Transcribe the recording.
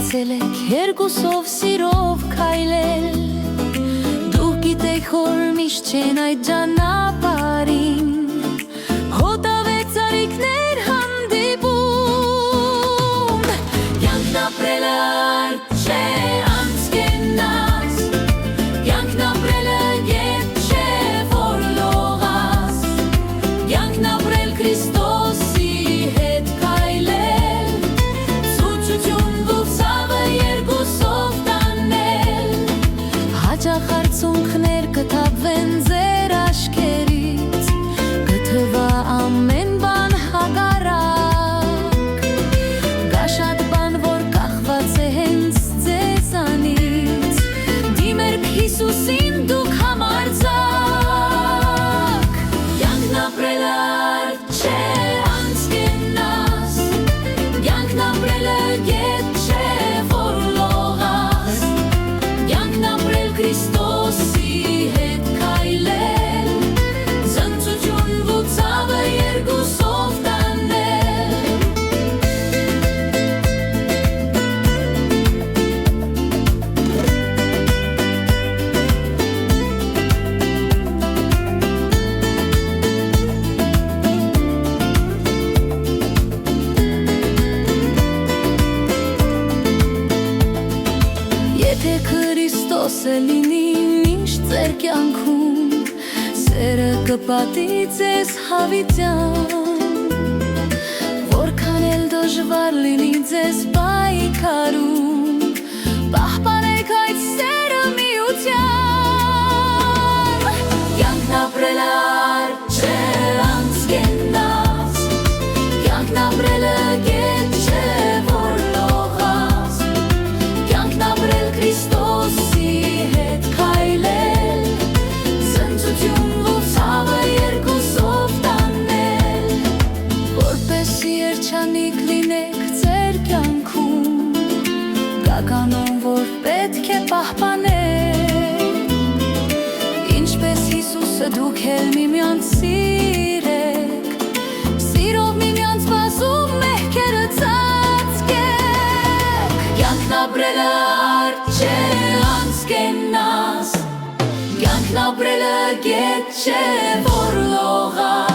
Մտածել եք երկուսով սիրով քայլել, դուք գիտեք որ միշտ չեն այդ ճանապարհին, հոտավեց արիքներ հանդիպում, կյանքն ապրելը չէ անցկենաս, կյանքն ապրելը ետ չէ որ լողաս, կյանքն ապրել Քրիստոսի հետ քայլել, ցույցություն ու ցավը երկուսով տանել, հաճախ արցունքներ կթափվեն ձեր աչքերից, կթվա ամեն բան հակառակ, կա շատ բան որ կախված է հենց ձեզանից, դիմեք Հիսուսին դուք համարձակ, կյանքն ապրելը չէ անցկենաս, կյանքն ապրելը ետ չէ որ լողաս, կյանքն ապրել Քրիստոսի հետ քայլել, ցնծություն ու ցավը երկուսով տանել, Եթե Քրիստոսը լինի միշտ ձեր կյանքում, սերը կպատի ձեզ հավիտյան, որքան էլ դժվար լինի ձեզ պայքարում, պահպանեք այդ սերը միությամբ, կյանքն ապրելը չէ անցկենաս, կյանքն ապրելը ետ չէ որ լողաս, կյանքն ապրել Քրիստոսի հետ քայլել, ցնծություն ու ցավը երկուսով տանել, որպեսզի երջանիկ լինեք ձեր կյանքում, կա կանոն որ պետք է պահպանել, ինչպես Հիսուսը դուք էլ միմյանց սիրեք, սիրով միմյանց բազում մեղքերը ծածկեք, կյանքն ապրելը չէ անցկենաս, կյանքն ապրելը ետ չէ որ լողաս,